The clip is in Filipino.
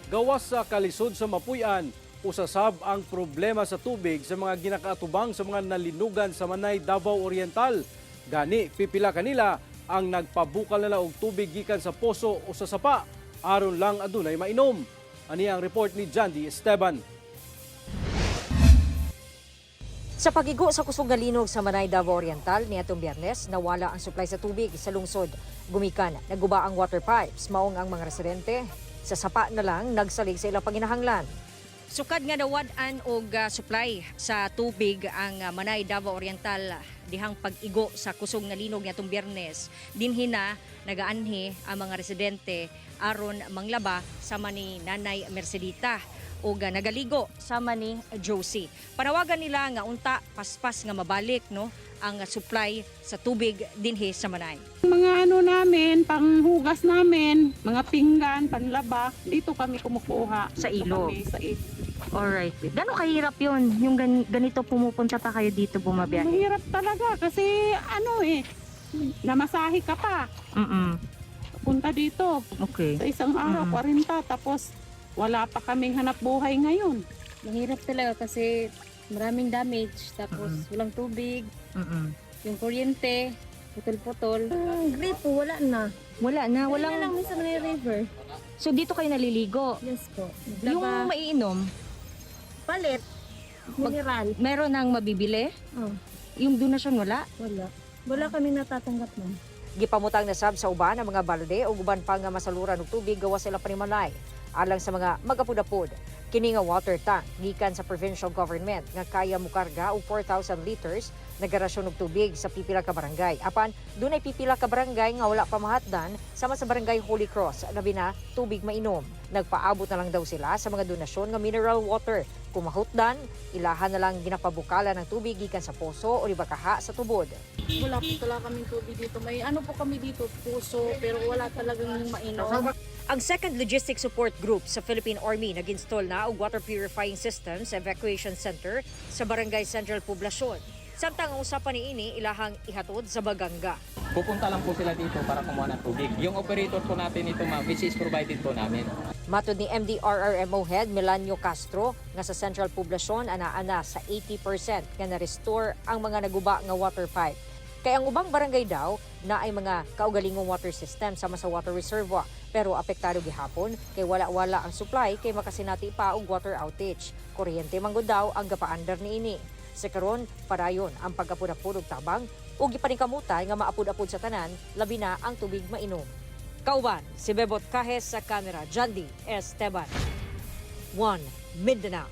Gawas sa kalisod sa mapuy-an, usasab ang problema sa tubig sa mga ginakaatubang sa mga nalinugan sa Manay, Davao Oriental. Gani, pipila kanila ang nagpabukal nila og tubig gikan sa poso o sa sapa, aron lang adunay mainom. Ani ang report ni Jandy Esteban. Sa pagigo sa kusog nga linog sa Manay, Davao Oriental niadtong Biyernes, nawala ang supply sa tubig sa lungsod. Gumikan, naguba ang water pipes, maong ang mga residente. Sa sapa na lang nagsalig sa ilang panginahanglan. Sukad nga nawad-an og supply sa tubig ang Manay, Davao Oriental dihang pag-igo sa kusog nga linog niadtong Biyernes. Dinhi na nagaanhi ang mga residente aron manglaba sama ni Nanay Mercedita o nagaligo sama ni Josie. Panawagan nila nga unta paspas nga mabalik ang supply sa tubig dinhi sa Manay. Mga namin, panghugas namin, mga pinggan, panlaba, dito kami kumukuha. Sa ilog? Sa ilog. Alright. Gano'ng kahirap yun? Yung ganito pumupunta pa kayo dito bumabiyahe? Mahirap talaga kasi namasahe ka pa. Punta dito. Okay. Sa isang araw, 40, tapos wala pa kaming hanap buhay ngayon. Mahirap talaga kasi maraming damage, tapos walang tubig, yung kuryente, putol-putol. Gripo, wala na. Wala na? Wala Walang... lang sa may river. So dito kayo naliligo? Yes po. Yung maiinom, palit, mineral. meron ng mabibili? Oh, Yung donasyon wala? wala. Wala kami natatanggap nun. Gipamutang na sab sa uban ang mga balde o uban pa nga masaluran og tubig gawa sila panimalay alang sa mga magapud-apud. Kini nga water tank gikan sa provincial government nga kaya mokarga og 4,000 liters na garasyon og tubig sa pipila ka barangay. Apan dunay pipila ka barangay nga wala pa mahatdan sama sa barangay Holy Cross labi na tubig mainom. Nagpaabot na lang daw sila sa mga donasyon nga mineral water. Kung mahutdan, ilahan na lang ginapabukalan ng tubig gikan sa poso o libakaha sa tubod. Wala po talaga kaming tubig dito. May po kami dito, puso, pero wala talagang mainom. Ang second logistic support group sa Philippine Army nag-install na og water purifying system sa evacuation center sa Barangay Central Poblacion. Samtang ang usapan ni ini ilahang ihatod sa Baganga. Pupunta lang po sila dito para kumuha ng tubig. Yung operator po natin ito, which is provided po namin. Matod ni MDRRMO Head Melanio Castro nga sa Central Poblacion ana sa 80% nga na-restore ang mga naguba nga water pipe. Kaya ang ubang barangay daw na ay mga kaugalingong water system sama sa water reservoir pero apektado gihapon kay wala-wala ang supply kay makasinati pa og water outage. Kuryente manggod daw ang gapaandar niini. Sa karon padayon ang pagapud-apud og tabang ug gipaningkamutan nga maapud-apud sa tanan labi na ang tubig mainom. Kauban si Bebot Kahes sa kamera, Jandy Esteban. 1 Mindanao.